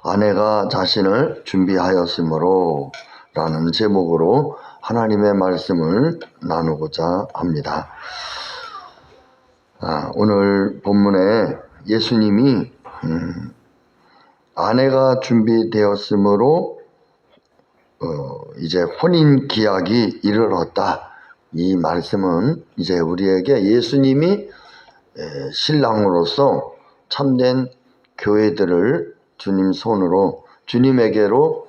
아내가 자신을 준비하였으므로 라는 제목으로 하나님의 말씀을 나누고자 합니다. 오늘 본문에 예수님이 아내가 준비되었으므로 이제 혼인 기약이 이르렀다. 이 말씀은 이제 우리에게 예수님이 신랑으로서 참된 교회들을 주님 손으로 주님에게로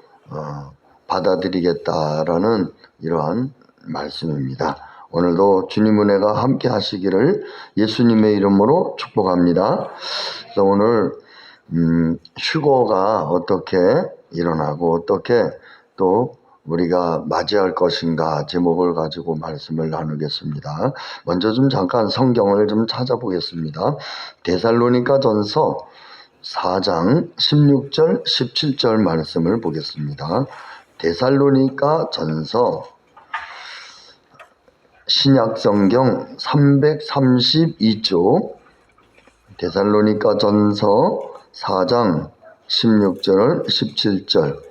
받아들이겠다라는 이러한 말씀입니다. 오늘도 주님 은혜가 함께 하시기를 예수님의 이름으로 축복합니다. 그래서 오늘 휴거가 어떻게 일어나고 어떻게 또 우리가 맞이할 것인가 제목을 가지고 말씀을 나누겠습니다. 먼저 잠깐 성경을 찾아보겠습니다. 데살로니가 전서 4장 16절 17절 말씀을 보겠습니다. 데살로니가 전서 신약성경 332쪽 데살로니가 전서 4장 16절 17절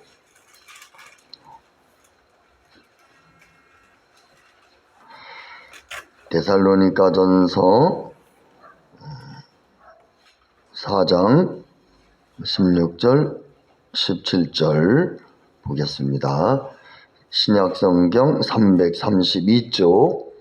데살로니가 전서 4장 16절 17절 보겠습니다. 신약성경 332쪽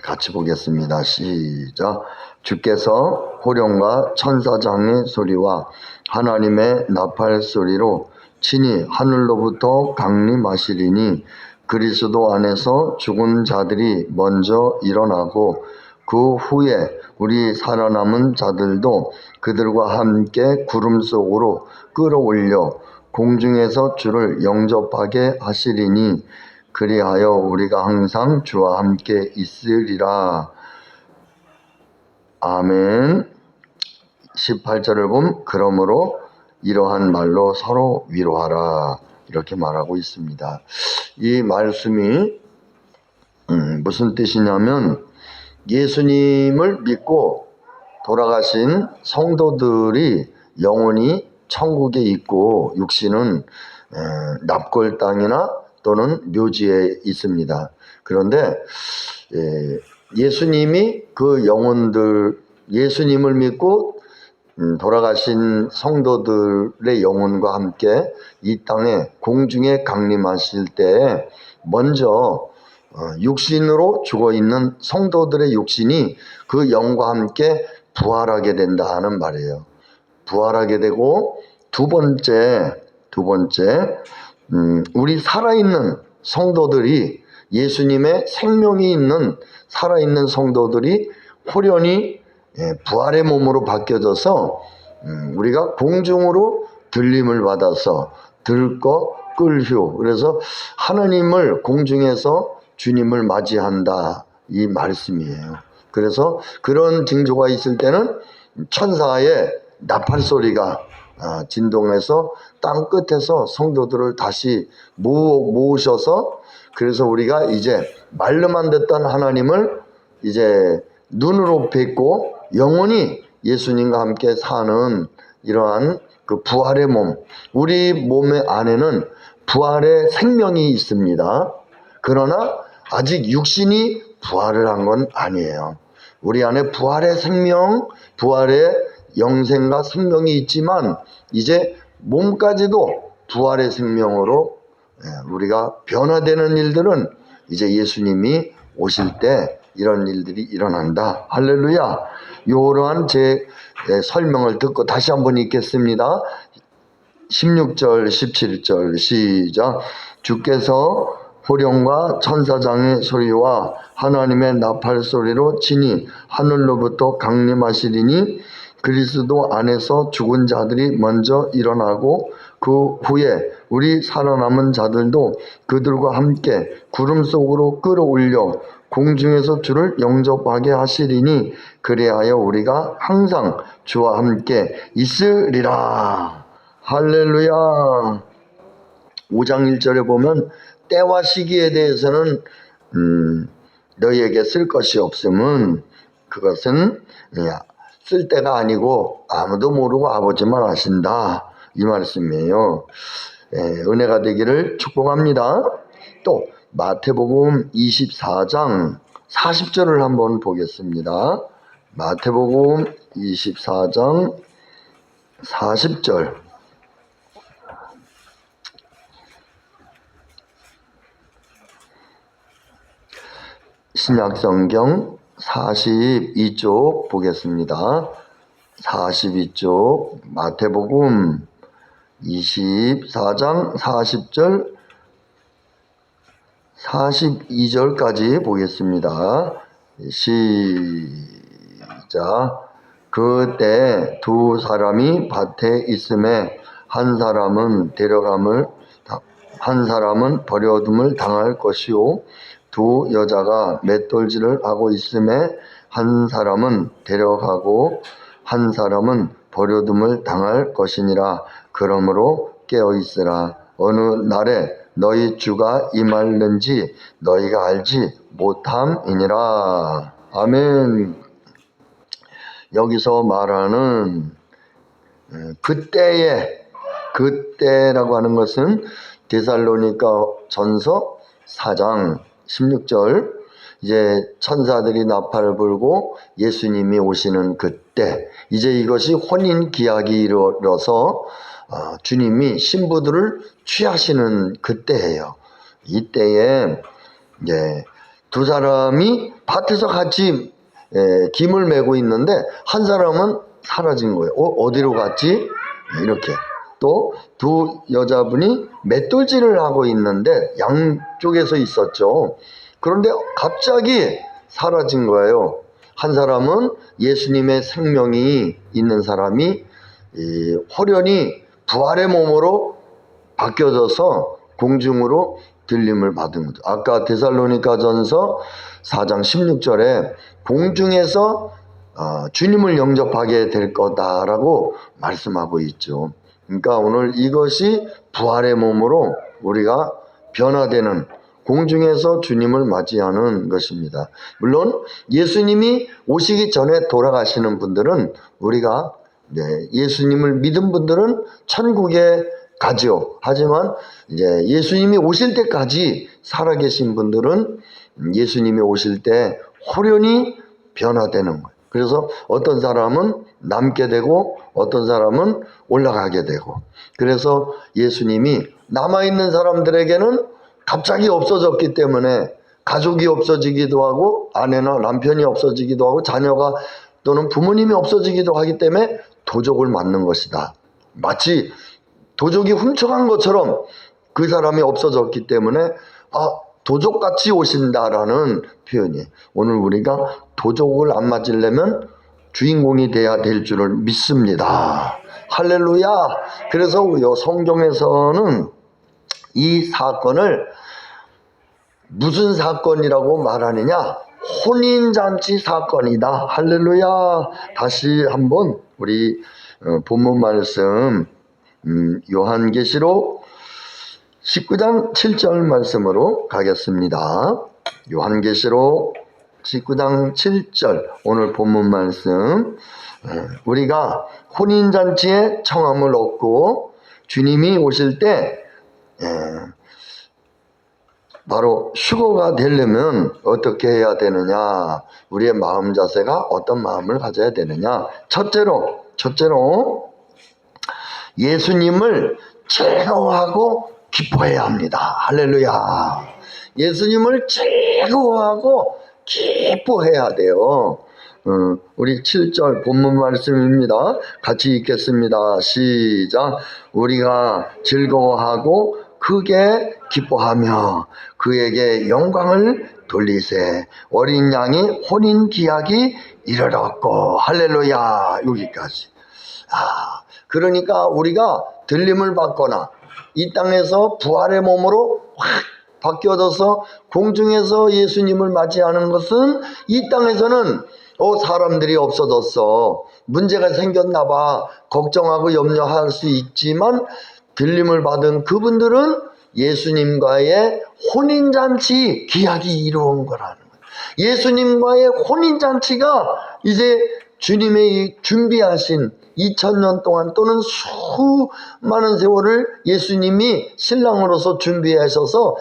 같이 보겠습니다. 시작. 주께서 호령과 천사장의 소리와 하나님의 나팔 소리로 친히 하늘로부터 강림하시리니 그리스도 안에서 죽은 자들이 먼저 일어나고 그 후에 우리 살아남은 자들도 그들과 함께 구름 속으로 끌어올려 공중에서 주를 영접하게 하시리니 그리하여 우리가 항상 주와 함께 있으리라. 아멘. 18절을 보면 그러므로 이러한 말로 서로 위로하라 이렇게 말하고 있습니다. 이 말씀이 무슨 뜻이냐면 예수님을 믿고 돌아가신 성도들이 영혼이 천국에 있고 육신은 납골 땅이나 또는 묘지에 있습니다. 그런데 예수님이 그 영혼들, 예수님을 믿고 돌아가신 성도들의 영혼과 함께 이 땅에 공중에 강림하실 때 먼저 육신으로 죽어있는 성도들의 육신이 그 영과 함께 부활하게 된다는 말이에요. 부활하게 되고 두 번째 우리 살아있는 성도들이 예수님의 생명이 있는 살아있는 성도들이 호련히 부활의 몸으로 바뀌어져서 우리가 공중으로 들림을 받아서 들거 끌휴 그래서 하나님을 공중에서 주님을 맞이한다 이 말씀이에요. 그래서 그런 징조가 있을 때는 천사의 나팔 소리가 진동해서 땅 끝에서 성도들을 다시 모으셔서 그래서 우리가 이제 말로만 듣던 하나님을 이제 눈으로 뵙고 영원히 예수님과 함께 사는 이러한 그 부활의 몸, 우리 몸의 안에는 부활의 생명이 있습니다. 그러나 아직 육신이 부활을 한 건 아니에요. 우리 안에 부활의 생명, 부활의 영생과 생명이 있지만 이제 몸까지도 부활의 생명으로 우리가 변화되는 일들은 이제 예수님이 오실 때 이런 일들이 일어난다. 할렐루야. 이러한 제 설명을 듣고 다시 한번 읽겠습니다. 16절 17절 시작. 주께서 호령과 천사장의 소리와 하나님의 나팔 소리로 친히 하늘로부터 강림하시리니 그리스도 안에서 죽은 자들이 먼저 일어나고 그 후에 우리 살아남은 자들도 그들과 함께 구름 속으로 끌어올려 공중에서 주를 영접하게 하시리니 그리하여 우리가 항상 주와 함께 있으리라. 할렐루야. 5장 1절에 보면 때와 시기에 대해서는 너희에게 쓸 것이 없음은 그것은 쓸 때가 아니고 아무도 모르고 아버지만 아신다. 이 말씀이에요. 은혜가 되기를 축복합니다. 또 마태복음 24장 40절을 한번 보겠습니다. 마태복음 24장 40절. 신약성경 42쪽 보겠습니다. 42쪽 마태복음 24장 40절 42절까지 보겠습니다. 시작. 그때 두 사람이 밭에 있음에 한 사람은 버려둠을 당할 것이요 두 여자가 맷돌질을 하고 있음에 한 사람은 데려가고 한 사람은 버려둠을 당할 것이니라. 그러므로 깨어있으라. 어느 날에 너희 주가 임할는지 너희가 알지 못함이니라. 아멘. 여기서 말하는 그때라고 하는 것은 데살로니가 전서 4장 16절, 이제 천사들이 나팔을 불고 예수님이 오시는 그때, 이제 이것이 혼인 기약이 이르러서 주님이 신부들을 취하시는 그때예요. 이때에 이제 두 사람이 밭에서 같이 김을 메고 있는데 한 사람은 사라진 거예요. 어디로 갔지? 이렇게. 또 두 여자분이 맷돌질을 하고 있는데 양쪽에서 있었죠. 그런데 갑자기 사라진 거예요. 한 사람은 예수님의 생명이 있는 사람이 호련히 부활의 몸으로 바뀌어져서 공중으로 들림을 받은 거죠. 아까 데살로니가 전서 4장 16절에 공중에서 주님을 영접하게 될 거다라고 말씀하고 있죠. 그러니까 오늘 이것이 부활의 몸으로 우리가 변화되는, 공중에서 주님을 맞이하는 것입니다. 물론 예수님이 오시기 전에 돌아가시는 분들은, 우리가 예수님을 믿은 분들은 천국에 가죠. 하지만 이제 예수님이 오실 때까지 살아계신 분들은 예수님이 오실 때 호련히 변화되는 거예요. 그래서 어떤 사람은 남게 되고 어떤 사람은 올라가게 되고, 그래서 예수님이 남아있는 사람들에게는 갑자기 없어졌기 때문에 가족이 없어지기도 하고 아내나 남편이 없어지기도 하고 자녀가 또는 부모님이 없어지기도 하기 때문에 도적을 맞는 것이다. 마치 도적이 훔쳐간 것처럼 그 사람이 없어졌기 때문에 도적같이 오신다라는 표현이, 오늘 우리가 도적을 안 맞으려면 주인공이 돼야 될 줄을 믿습니다. 할렐루야. 그래서 성경에서는 이 사건을 무슨 사건이라고 말하느냐? 혼인잔치 사건이다. 할렐루야. 다시 한번 우리 본문 말씀 요한계시록 19장 7절 말씀으로 가겠습니다. 요한계시록 19장 7절 오늘 본문 말씀, 우리가 혼인잔치의 청함을 얻고 주님이 오실 때 바로 휴거가 되려면 어떻게 해야 되느냐, 우리의 마음 자세가 어떤 마음을 가져야 되느냐. 첫째로 예수님을 즐거워하고 기뻐해야 합니다. 할렐루야. 예수님을 즐거워하고 기뻐해야 돼요. 우리 7절 본문 말씀입니다. 같이 읽겠습니다. 시작. 우리가 즐거워하고 크게 기뻐하며 그에게 영광을 돌리세. 어린 양이 혼인 기약이 이르렀고. 할렐루야. 여기까지. 그러니까 우리가 들림을 받거나 이 땅에서 부활의 몸으로 확 바뀌어져서 공중에서 예수님을 맞이하는 것은, 이 땅에서는 사람들이 없어졌어, 문제가 생겼나 봐, 걱정하고 염려할 수 있지만 들림을 받은 그분들은 예수님과의 혼인잔치 기약이 이루어온 거라는 거예요. 예수님과의 혼인잔치가 이제 주님의 준비하신 2000년 동안 또는 수많은 세월을 예수님이 신랑으로서 준비하셔서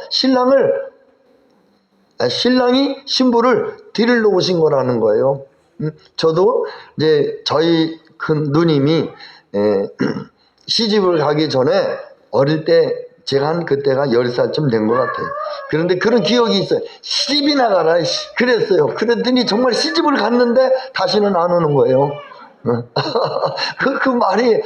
신랑이 신부를 데리러 오신 거라는 거예요. 저도 이제 저희 큰 누님이 시집을 가기 전에 어릴 때 제가 그때가 10살쯤 된 것 같아요. 그런데 그런 기억이 있어요. 시집이나 가라 그랬어요. 그랬더니 정말 시집을 갔는데 다시는 안 오는 거예요. 그 말이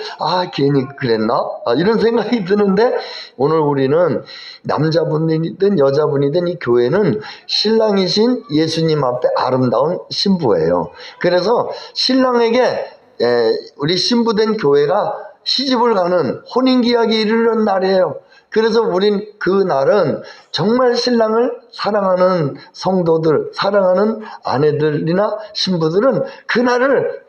괜히 그랬나? 이런 생각이 드는데, 오늘 우리는 남자분이든 여자분이든 이 교회는 신랑이신 예수님 앞에 아름다운 신부예요. 그래서 신랑에게 우리 신부된 교회가 시집을 가는 혼인기약이 이르는 날이에요. 그래서 우린 그 날은 정말 신랑을 사랑하는 성도들, 사랑하는 아내들이나 신부들은 그 날을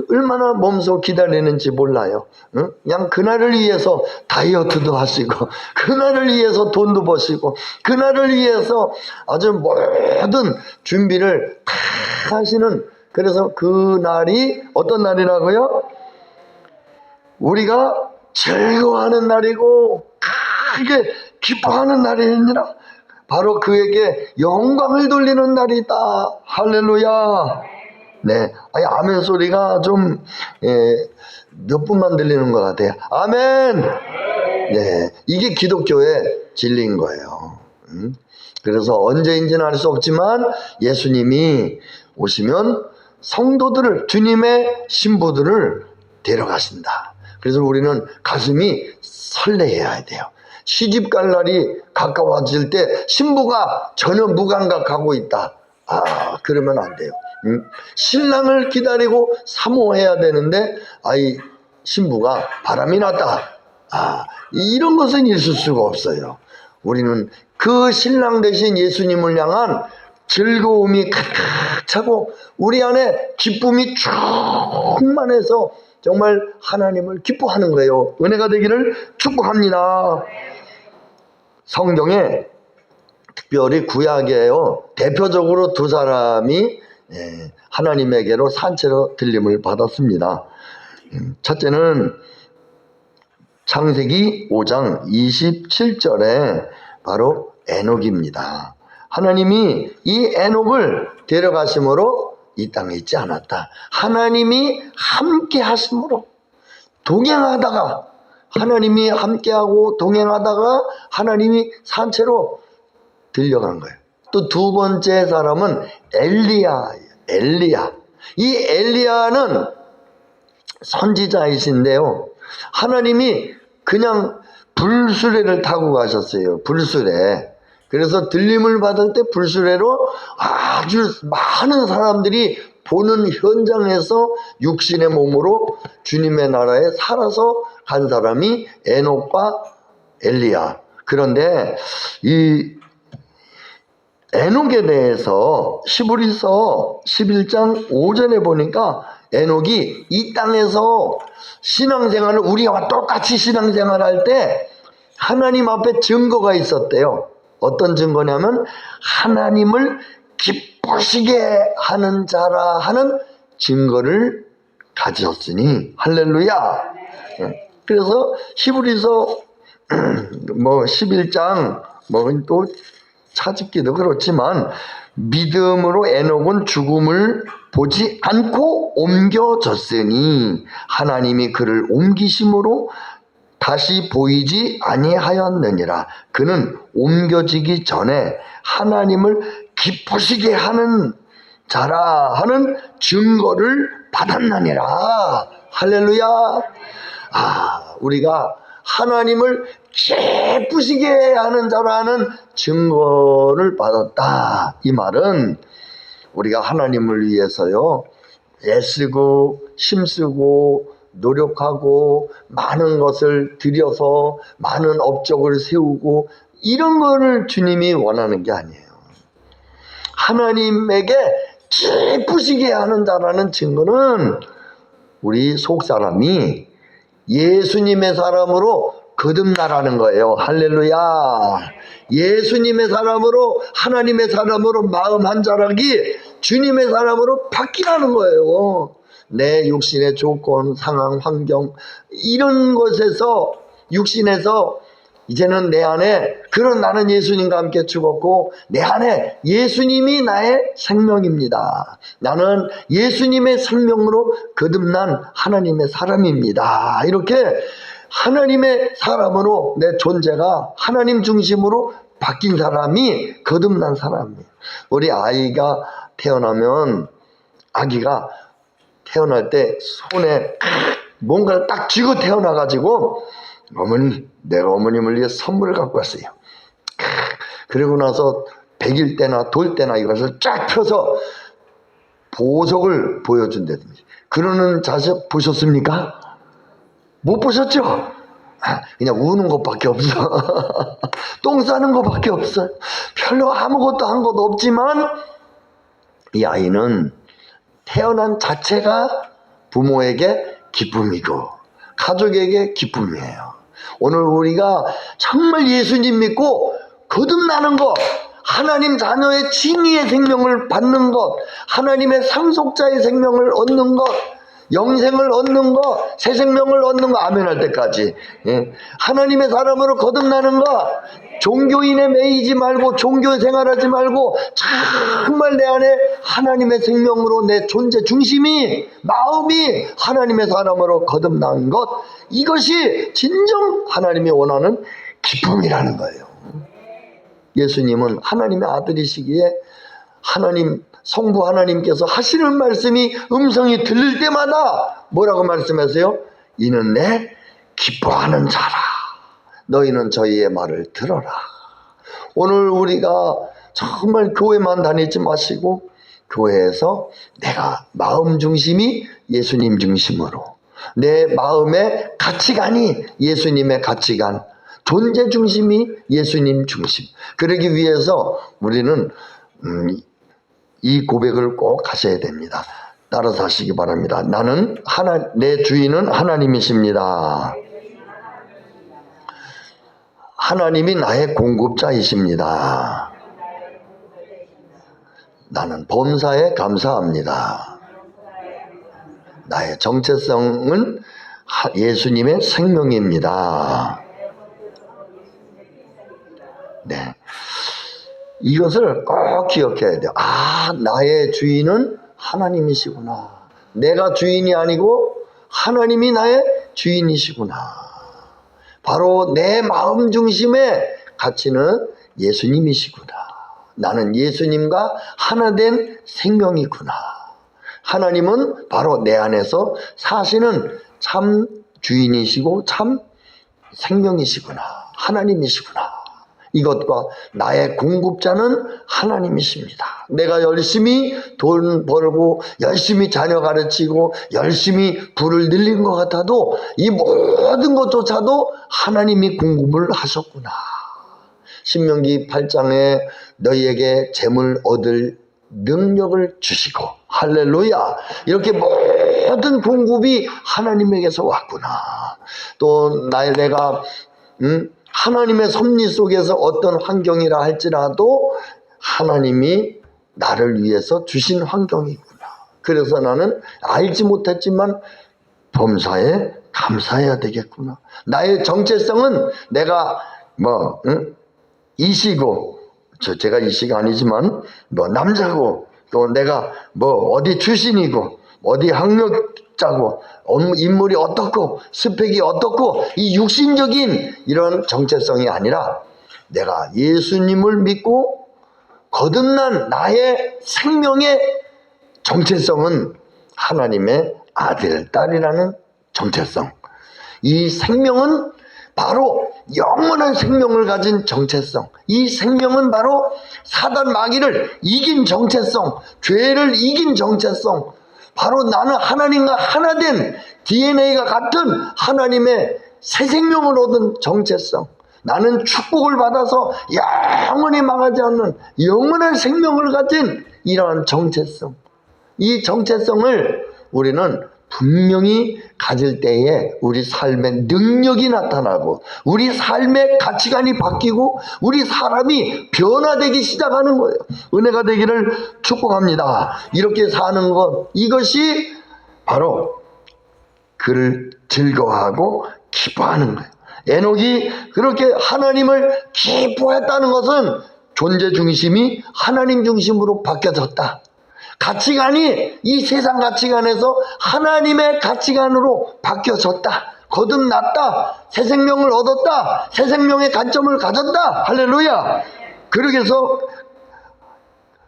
얼마나 몸소 기다리는지 몰라요. 그냥 그날을 위해서 다이어트도 하시고, 그날을 위해서 돈도 버시고, 그날을 위해서 아주 모든 준비를 다 하시는, 그래서 그 날이 어떤 날이라고요? 우리가 즐거워하는 날이고 크게 기뻐하는 날이니라. 바로 그에게 영광을 돌리는 날이다. 할렐루야. 네, 아멘 소리가 좀 몇 분만 들리는 것 같아요. 아멘. 네, 이게 기독교의 진리인 거예요. 그래서 언제인지는 알 수 없지만 예수님이 오시면 성도들을, 주님의 신부들을 데려가신다. 그래서 우리는 가슴이 설레해야 돼요. 시집 갈 날이 가까워질 때 신부가 전혀 무감각하고 있다. 그러면 안 돼요. 신랑을 기다리고 사모해야 되는데 신부가 바람이 났다. 이런 것은 있을 수가 없어요. 우리는 그 신랑 대신 예수님을 향한 즐거움이 가득 차고 우리 안에 기쁨이 충만해서 정말 하나님을 기뻐하는 거예요. 은혜가 되기를 축복합니다. 성경에 특별히 구약에요, 대표적으로 두 사람이 하나님에게로 산채로 들림을 받았습니다. 첫째는 창세기 5장 27절에 바로 에녹입니다. 하나님이 이 에녹을 데려가심으로 이 땅에 있지 않았다. 하나님이 함께 하심으로, 동행하다가, 하나님이 함께하고 동행하다가 하나님이 산채로 들려간 거예요. 또 두 번째 사람은 엘리야. 이 엘리야는 선지자이신데요, 하나님이 그냥 불수레를 타고 가셨어요. 불수레. 그래서 들림을 받을 때 불수레로 아주 많은 사람들이 보는 현장에서 육신의 몸으로 주님의 나라에 살아서 간 사람이 에녹과 엘리야. 그런데 이 에녹에 대해서 히브리서 11장 5절에 보니까 에녹이 이 땅에서 신앙생활을, 우리와 똑같이 신앙생활할 때 하나님 앞에 증거가 있었대요. 어떤 증거냐면 하나님을 기쁘시게 하는 자라 하는 증거를 가졌으니 할렐루야. 그래서 히브리서 11장 또 찾기도 그렇지만, 믿음으로 에녹은 죽음을 보지 않고 옮겨졌으니 하나님이 그를 옮기심으로 다시 보이지 아니하였느니라. 그는 옮겨지기 전에 하나님을 기쁘시게 하는 자라 하는 증거를 받았느니라. 할렐루야. 우리가 하나님을 기쁘시게 하는 자라는 증거를 받았다. 이 말은 우리가 하나님을 위해서요, 애쓰고 힘쓰고 노력하고 많은 것을 들여서 많은 업적을 세우고 이런 거를 주님이 원하는 게 아니에요. 하나님에게 기쁘시게 하는 자라는 증거는 우리 속사람이 예수님의 사람으로 거듭나라는 거예요. 할렐루야. 예수님의 사람으로, 하나님의 사람으로 마음 한 자락이 주님의 사람으로 바뀌라는 거예요. 내 육신의 조건, 상황, 환경 이런 것에서 육신에서 이제는 내 안에 그런 나는 예수님과 함께 죽었고 내 안에 예수님이 나의 생명입니다. 나는 예수님의 생명으로 거듭난 하나님의 사람입니다. 이렇게 하나님의 사람으로 내 존재가 하나님 중심으로 바뀐 사람이 거듭난 사람이에요. 우리 아이가 태어나면 아기가 태어날 때 손에 뭔가를 딱 쥐고 태어나가지고 어머니, 내가 어머님을 위해 선물을 갖고 왔어요. 그리고 나서 100일 때나 돌 때나 이것을 쫙 펴서 보석을 보여준다든지 그러는 자식 보셨습니까? 못 보셨죠? 그냥 우는 것밖에 없어. 똥 싸는 것밖에 없어요. 별로 아무것도 한 것도 없지만 이 아이는 태어난 자체가 부모에게 기쁨이고 가족에게 기쁨이에요. 오늘 우리가 정말 예수님 믿고 거듭나는 것, 하나님 자녀의 칭의의 생명을 받는 것, 하나님의 상속자의 생명을 얻는 것, 영생을 얻는 것, 새 생명을 얻는 것, 아멘 할 때까지 하나님의 사람으로 거듭나는 것, 종교인에 매이지 말고 종교 생활하지 말고 정말 내 안에 하나님의 생명으로 내 존재 중심이 마음이 하나님의 사람으로 거듭난 것, 이것이 진정 하나님이 원하는 기쁨이라는 거예요. 예수님은 하나님의 아들이시기에 하나님 성부 하나님께서 하시는 말씀이 음성이 들릴 때마다 뭐라고 말씀하세요? 이는 내 기뻐하는 자라. 너희는 저희의 말을 들어라. 오늘 우리가 정말 교회만 다니지 마시고 교회에서 내가 마음 중심이 예수님 중심으로 내 마음의 가치관이 예수님의 가치관, 존재 중심이 예수님 중심. 그러기 위해서 우리는 이 고백을 꼭 하셔야 됩니다. 따라서 하시기 바랍니다. 나는 내 주인은 하나님이십니다. 하나님이 나의 공급자이십니다. 나는 범사에 감사합니다. 나의 정체성은 예수님의 생명입니다. 네. 이것을 꼭 기억해야 돼요. 아, 나의 주인은 하나님이시구나. 내가 주인이 아니고 하나님이 나의 주인이시구나. 바로 내 마음 중심의 가치는 예수님이시구나. 나는 예수님과 하나 된 생명이구나. 하나님은 바로 내 안에서 사시는 참 주인이시고 참 생명이시구나. 하나님이시구나. 이것과 나의 공급자는 하나님이십니다. 내가 열심히 돈 벌고 열심히 자녀 가르치고 열심히 부를 늘린 것 같아도 이 모든 것조차도 하나님이 공급을 하셨구나. 신명기 8장에 너희에게 재물 얻을 능력을 주시고 할렐루야, 이렇게 모든 공급이 하나님에게서 왔구나. 또 내가 하나님의 섭리 속에서 어떤 환경이라 할지라도 하나님이 나를 위해서 주신 환경이구나. 그래서 나는 알지 못했지만 범사에 감사해야 되겠구나. 나의 정체성은 내가 이시고, 제가 이시가 아니지만 남자고, 또 내가 어디 출신이고 어디 학력자고 인물이 어떻고 스펙이 어떻고 이 육신적인 이런 정체성이 아니라 내가 예수님을 믿고 거듭난 나의 생명의 정체성은 하나님의 아들, 딸이라는 정체성. 이 생명은 바로 영원한 생명을 가진 정체성. 이 생명은 바로 사단 마귀를 이긴 정체성, 죄를 이긴 정체성. 바로 나는 하나님과 하나 된 DNA가 같은 하나님의 새 생명을 얻은 정체성. 나는 축복을 받아서 영원히 망하지 않는 영원한 생명을 가진 이러한 정체성. 이 정체성을 우리는 분명히 가질 때에 우리 삶의 능력이 나타나고 우리 삶의 가치관이 바뀌고 우리 사람이 변화되기 시작하는 거예요. 은혜가 되기를 축복합니다. 이렇게 사는 것, 이것이 바로 그를 즐거워하고 기뻐하는 거예요. 에녹이 그렇게 하나님을 기뻐했다는 것은 존재 중심이 하나님 중심으로 바뀌어졌다. 가치관이 이 세상 가치관에서 하나님의 가치관으로 바뀌어졌다. 거듭났다. 새 생명을 얻었다. 새 생명의 관점을 가졌다. 할렐루야. 그러기 위해서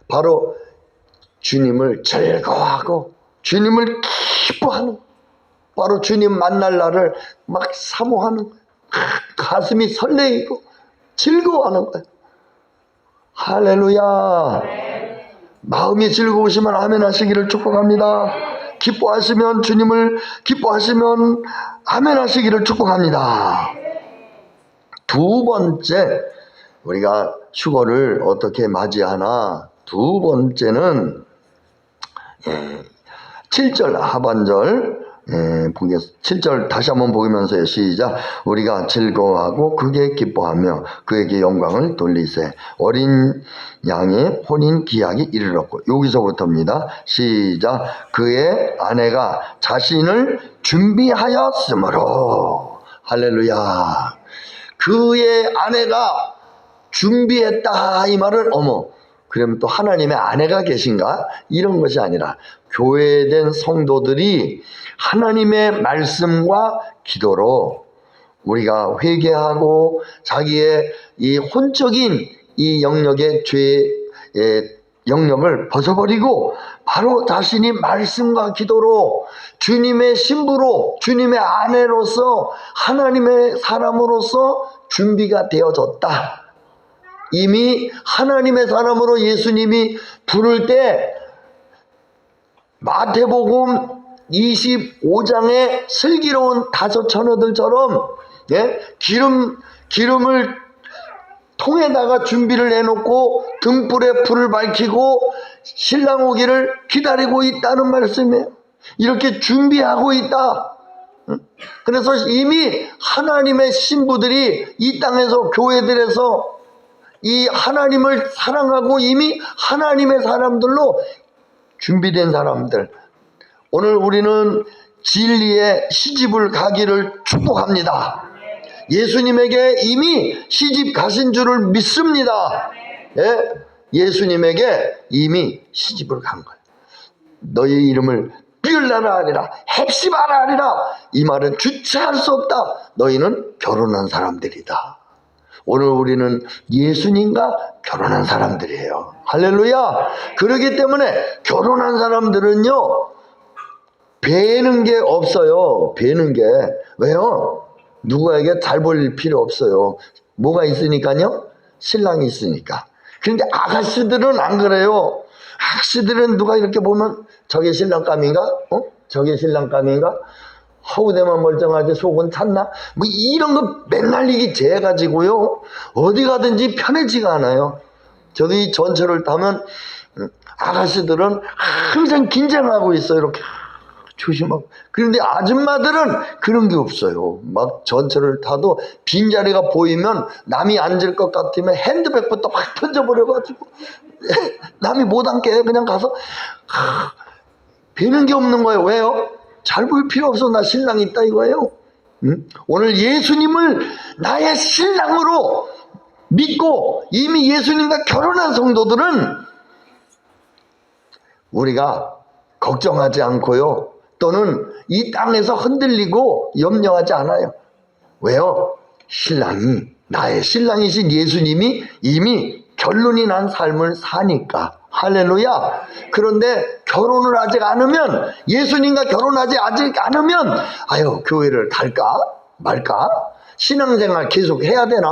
바로 주님을 즐거워하고 주님을 기뻐하는, 바로 주님 만날 날을 막 사모하는, 가슴이 설레이고 즐거워하는 거예요. 할렐루야. 마음이 즐거우시면 아멘 하시기를 축복합니다. 기뻐하시면, 주님을 기뻐하시면 아멘 하시기를 축복합니다. 두 번째, 우리가 휴거를 어떻게 맞이하나, 두 번째는 7절 하반절 보겠습니다. 7절 다시 한번 보면서 시작. 우리가 즐거워하고 크게 기뻐하며 그에게 영광을 돌리세. 어린 양의 혼인 기약이 이르렀고, 여기서부터입니다. 시작. 그의 아내가 자신을 준비하였으므로. 할렐루야. 그의 아내가 준비했다, 이 말은 어머, 그러면 또 하나님의 아내가 계신가? 이런 것이 아니라 교회된 성도들이 하나님의 말씀과 기도로 우리가 회개하고 자기의 이 혼적인 이 영역의 죄의 영역을 벗어버리고 바로 자신이 말씀과 기도로 주님의 신부로, 주님의 아내로서, 하나님의 사람으로서 준비가 되어졌다. 이미 하나님의 사람으로 예수님이 부를 때 마태복음 25장의 슬기로운 다섯 처녀들처럼 기름을 통에다가 준비를 해놓고 등불에 불을 밝히고 신랑 오기를 기다리고 있다는 말씀이에요. 이렇게 준비하고 있다. 그래서 이미 하나님의 신부들이 이 땅에서, 교회들에서 이 하나님을 사랑하고 이미 하나님의 사람들로 준비된 사람들. 오늘 우리는 진리의 시집을 가기를 축복합니다. 예수님에게 이미 시집 가신 줄을 믿습니다. 예수님에게 이미 시집을 간 거예요. 너희 이름을 비을나라 하리라, 헵시바라 하리라. 이 말은 주체할 수 없다. 너희는 결혼한 사람들이다. 오늘 우리는 예수님과 결혼한 사람들이에요. 할렐루야. 그렇기 때문에 결혼한 사람들은요, 배는 게 없어요. 배는 게. 왜요? 누구에게 잘 보일 필요 없어요. 뭐가 있으니까요? 신랑이 있으니까. 그런데 아가씨들은 안 그래요. 아가씨들은 누가 이렇게 보면 저게 신랑감인가? 저게 신랑감인가? 허우대만 멀쩡하지 속은 찼나? 뭐 이런 거 맨날 이게 재가지고요, 어디 가든지 편해지가 않아요. 저기 전철을 타면 아가씨들은 항상 긴장하고 있어요. 이렇게 조심하고. 그런데 아줌마들은 그런 게 없어요. 막 전철을 타도 빈자리가 보이면 남이 앉을 것 같으면 핸드백부터 확 던져버려가지고 남이 못 앉게 그냥 가서 배는 게 없는 거예요. 왜요? 잘 보일 필요 없어. 나 신랑 있다 이거예요. 오늘 예수님을 나의 신랑으로 믿고 이미 예수님과 결혼한 성도들은 우리가 걱정하지 않고요, 또는 이 땅에서 흔들리고 염려하지 않아요. 왜요? 신랑이, 나의 신랑이신 예수님이 이미 결론이 난 삶을 사니까. 할렐루야. 그런데 결혼을 아직 않으면, 예수님과 결혼하지 아직 않으면 아유, 교회를 갈까 말까? 신앙생활 계속 해야 되나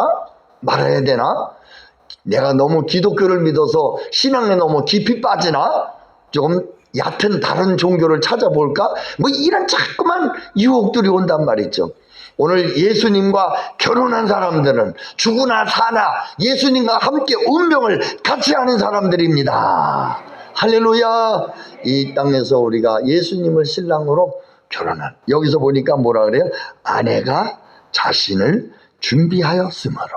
말아야 되나? 내가 너무 기독교를 믿어서 신앙에 너무 깊이 빠지나? 조금 얕은 다른 종교를 찾아볼까? 뭐 이런 자꾸만 유혹들이 온단 말이죠. 오늘 예수님과 결혼한 사람들은 죽으나 사나 예수님과 함께 운명을 같이 하는 사람들입니다. 할렐루야. 이 땅에서 우리가 예수님을 신랑으로 결혼한, 여기서 보니까 뭐라 그래요? 아내가 자신을 준비하였으므로.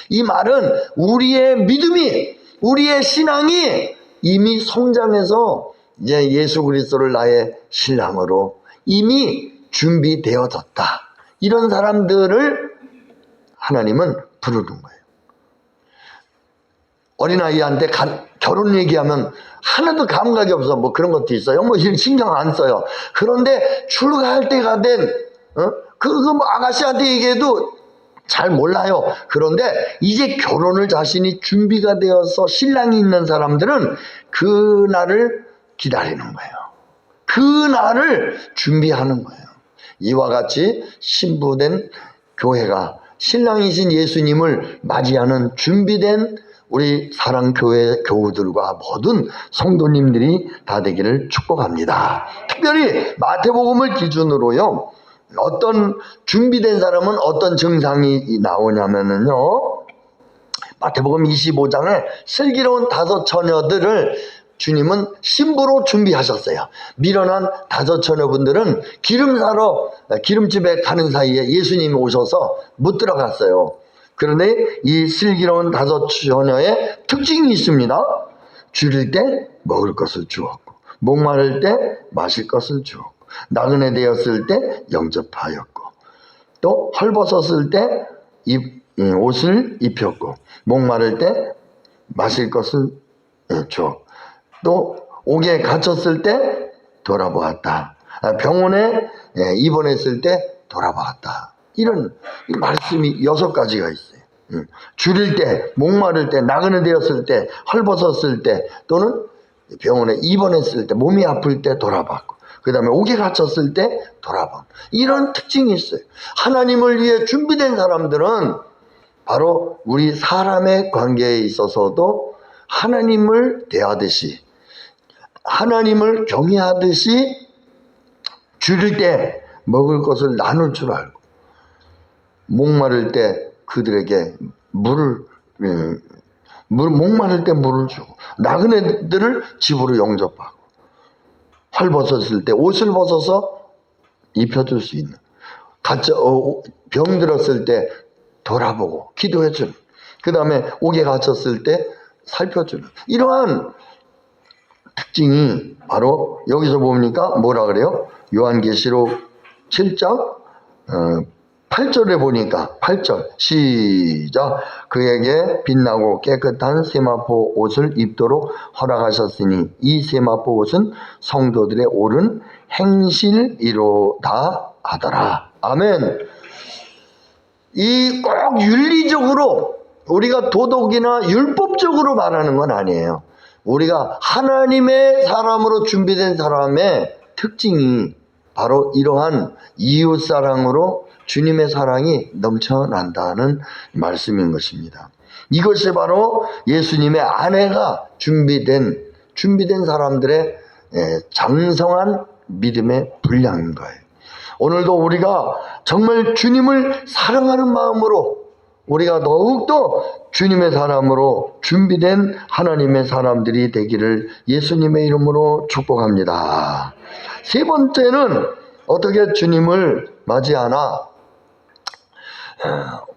이 말은 우리의 믿음이, 우리의 신앙이 이미 성장해서 이제 예수 그리스도를 나의 신랑으로 이미 준비되어졌다. 이런 사람들을 하나님은 부르는 거예요. 어린아이한테 결혼 얘기하면 하나도 감각이 없어. 뭐 그런 것도 있어요. 뭐 신경 안 써요. 그런데 출가할 때가 된, 그거 뭐 아가씨한테 얘기해도 잘 몰라요. 그런데 이제 결혼을 자신이 준비가 되어서 신랑이 있는 사람들은 그 날을 기다리는 거예요. 그 날을 준비하는 거예요. 이와 같이 신부된 교회가 신랑이신 예수님을 맞이하는 준비된 우리 사랑교회 교우들과 모든 성도님들이 다 되기를 축복합니다. 특별히 마태복음을 기준으로요, 어떤 준비된 사람은 어떤 증상이 나오냐면요, 마태복음 25장에 슬기로운 5 처녀들을 주님은 신부로 준비하셨어요. 미련한 5 처녀분들은 기름 사러 기름집에 가는 사이에 예수님이 오셔서 못 들어갔어요. 그런데 이 슬기로운 5 처녀의 특징이 있습니다. 줄일 때 먹을 것을 주었고, 목마를 때 마실 것을 주었고, 나그네 되었을 때 영접하였고, 또 헐벗었을 때 옷을 입혔고, 목마를 때 마실 것을 주었고, 또 옥에 갇혔을 때 돌아보았다. 병원에 입원했을 때 돌아보았다. 이런 말씀이 6가지가 있어요. 줄일 때, 목마를 때, 나그네 되었을 때, 헐벗었을 때, 또는 병원에 입원했을 때, 몸이 아플 때 돌아봤고, 그 다음에 옥에 갇혔을 때 돌아본, 이런 특징이 있어요. 하나님을 위해 준비된 사람들은 바로 우리 사람의 관계에 있어서도 하나님을 대하듯이, 하나님을 경외하듯이 줄일 때 먹을 것을 나눌 줄 알고, 목마를 때 그들에게 목마를 때 물을 주고, 나그네들을 집으로 영접하고, 헐벗었을 때 옷을 벗어서 입혀줄 수 있는, 병들었을 때 돌아보고 기도해주는, 그 다음에 옥에 갇혔을 때 살펴주는, 이러한 특징이 바로 여기서 보니까 뭐라 그래요? 요한계시록 7장 8절에 보니까, 8절 시작, 그에게 빛나고 깨끗한 세마포 옷을 입도록 허락하셨으니 이 세마포 옷은 성도들의 옳은 행실이로다 하더라. 아멘. 이 꼭 윤리적으로 우리가 도덕이나 율법적으로 말하는 건 아니에요. 우리가 하나님의 사람으로 준비된 사람의 특징이 바로 이러한 이웃사랑으로 주님의 사랑이 넘쳐난다는 말씀인 것입니다. 이것이 바로 예수님의 아내가 준비된 사람들의 장성한 믿음의 분량인 거예요. 오늘도 우리가 정말 주님을 사랑하는 마음으로, 우리가 더욱더 주님의 사람으로 준비된 하나님의 사람들이 되기를 예수님의 이름으로 축복합니다. 3번째는 어떻게 주님을 맞이하나?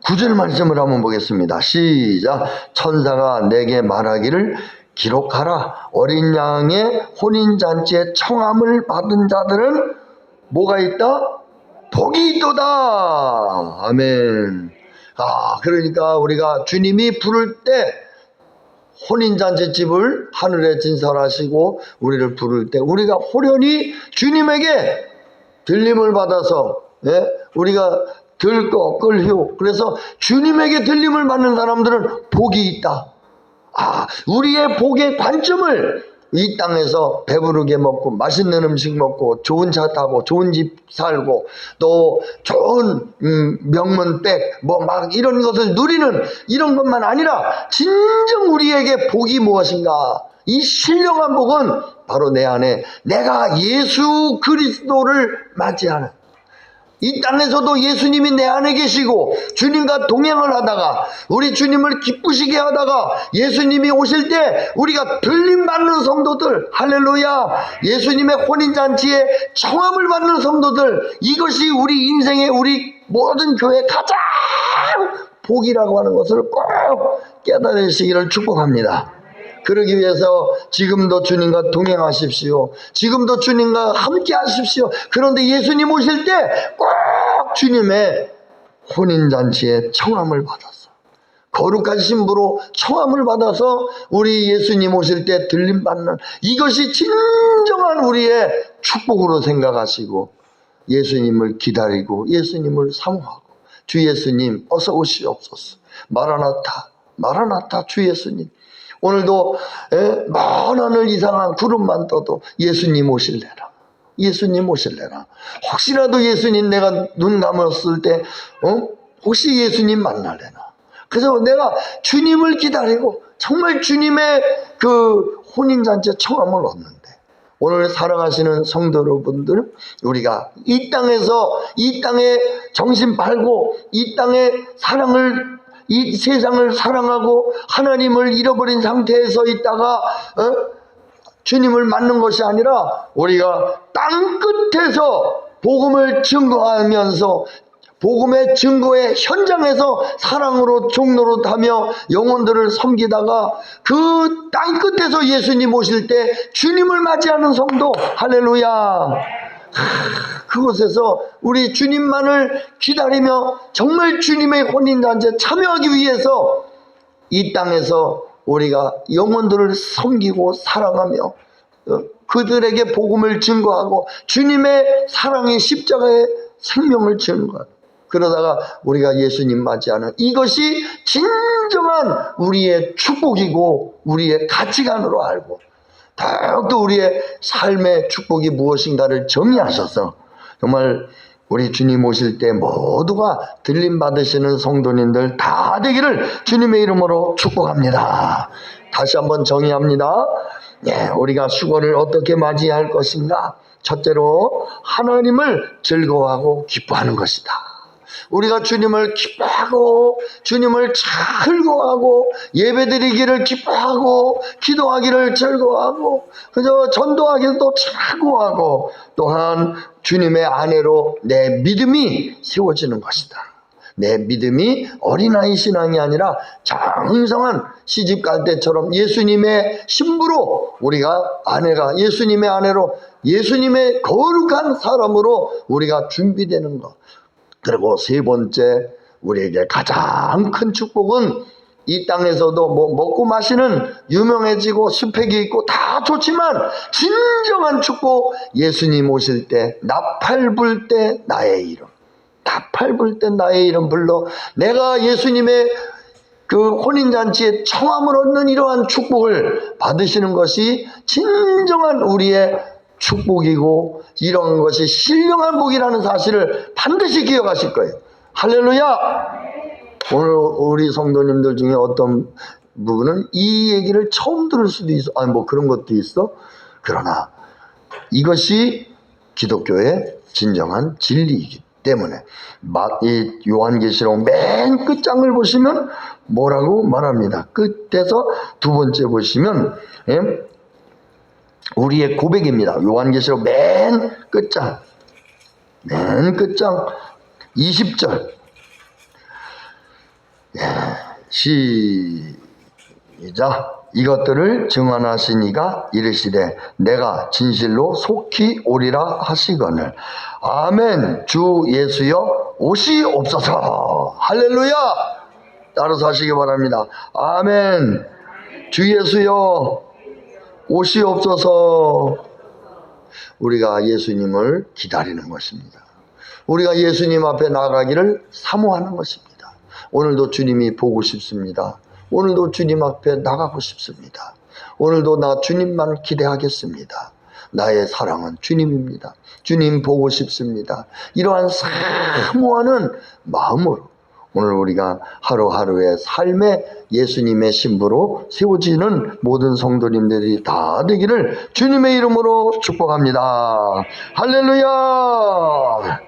9절 말씀을 한번 보겠습니다. 시작. 천사가 내게 말하기를 기록하라. 어린 양의 혼인잔치에 청함을 받은 자들은 뭐가 있다? 복이 있도다. 아멘. 그러니까 우리가 주님이 부를 때, 혼인잔치집을 하늘에 진설하시고 우리를 부를 때 우리가 호련히 주님에게 들림을 받아서, 우리가 들고 끌효, 그래서 주님에게 들림을 받는 사람들은 복이 있다. 우리의 복의 관점을 이 땅에서 배부르게 먹고 맛있는 음식 먹고 좋은 차 타고 좋은 집 살고 또 좋은 명문백 뭐 막 이런 것을 누리는 이런 것만 아니라, 진정 우리에게 복이 무엇인가? 이 신령한 복은 바로 내 안에 내가 예수 그리스도를 맞이하는, 이 땅에서도 예수님이 내 안에 계시고 주님과 동행을 하다가 우리 주님을 기쁘시게 하다가 예수님이 오실 때 우리가 들림 받는 성도들, 할렐루야, 예수님의 혼인잔치에 청함을 받는 성도들, 이것이 우리 인생의, 우리 모든 교회의 가장 복이라고 하는 것을 꼭 깨달으시기를 축복합니다. 그러기 위해서 지금도 주님과 동행하십시오. 지금도 주님과 함께 하십시오. 그런데 예수님 오실 때 꼭 주님의 혼인잔치에 청함을 받았어. 거룩한 신부로 청함을 받아서 우리 예수님 오실 때 들림받는, 이것이 진정한 우리의 축복으로 생각하시고 예수님을 기다리고 예수님을 사모하고, 주 예수님 어서 오시옵소서. 마라나타 마라나타 주 예수님. 오늘도 먼 하늘 이상한 구름만 떠도 예수님 오실래라, 예수님 오실래라. 혹시라도 예수님 내가 눈 감았을 때 혹시 예수님 만날래나. 그래서 내가 주님을 기다리고 정말 주님의 그 혼인잔치에 청함을 얻는데, 오늘 사랑하시는 성도 여러분들, 우리가 이 땅에서 이 땅에 정신 팔고 이 땅의 사랑을, 이 세상을 사랑하고 하나님을 잃어버린 상태에서 있다가 주님을 만난 것이 아니라 우리가 땅 끝에서 복음을 증거하면서 복음의 증거의 현장에서 사랑으로 종로로 타며 영혼들을 섬기다가 그 땅 끝에서 예수님 오실 때 주님을 맞이하는 성도, 할렐루야. 그곳에서 우리 주님만을 기다리며 정말 주님의 혼인잔치에 참여하기 위해서 이 땅에서 우리가 영혼들을 섬기고 사랑하며 그들에게 복음을 증거하고 주님의 사랑의 십자가의 생명을 증거하고, 그러다가 우리가 예수님 맞이하는, 이것이 진정한 우리의 축복이고 우리의 가치관으로 알고 더욱더 우리의 삶의 축복이 무엇인가를 정의하셔서 정말 우리 주님 오실 때 모두가 들림 받으시는 성도님들 다 되기를 주님의 이름으로 축복합니다. 다시 한번 정의합니다. 우리가 수고를 어떻게 맞이할 것인가? 첫째로 하나님을 즐거워하고 기뻐하는 것이다. 우리가 주님을 기뻐하고 주님을 즐거워하고 예배드리기를 기뻐하고 기도하기를 즐거워하고 그저 전도하기도 즐거워하고, 또한 주님의 아내로 내 믿음이 세워지는 것이다. 내 믿음이 어린아이 신앙이 아니라 장성한 시집갈 때처럼 예수님의 신부로, 우리가 아내가 예수님의 아내로 예수님의 거룩한 사람으로 우리가 준비되는 것. 그리고 세 번째, 우리에게 가장 큰 축복은 이 땅에서도 뭐 먹고 마시는 유명해지고 스펙이 있고 다 좋지만 진정한 축복, 예수님 오실 때 나팔 불 때 나의 이름, 나팔 불 때 나의 이름 불러 내가 예수님의 그 혼인잔치에 청함을 얻는 이러한 축복을 받으시는 것이 진정한 우리의 축복이고, 이런 것이 신령한 복이라는 사실을 반드시 기억하실 거예요. 할렐루야. 오늘 우리 성도님들 중에 어떤 부분은 이 얘기를 처음 들을 수도 있어. 아니 뭐 그런 것도 있어. 그러나 이것이 기독교의 진정한 진리이기 때문에 이 요한계시록 맨 끝장을 보시면 뭐라고 말합니다. 끝에서 두 번째 보시면 우리의 고백입니다. 요한계시록 맨 끝장 20절. 시작. 이것들을 증언하신 이가 이르시되 내가 진실로 속히 오리라 하시거늘. 아멘. 주 예수여 오시옵소서. 할렐루야. 따라서 하시기 바랍니다. 아멘. 주 예수여 오시옵소서. 우리가 예수님을 기다리는 것입니다. 우리가 예수님 앞에 나가기를 사모하는 것입니다. 오늘도 주님이 보고 싶습니다. 오늘도 주님 앞에 나가고 싶습니다. 오늘도 나 주님만 기대하겠습니다. 나의 사랑은 주님입니다. 주님 보고 싶습니다. 이러한 사모하는 마음으로 오늘 우리가 하루하루의 삶에 예수님의 신부로 세워지는 모든 성도님들이 다 되기를 주님의 이름으로 축복합니다. 할렐루야.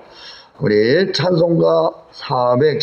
우리 찬송가 410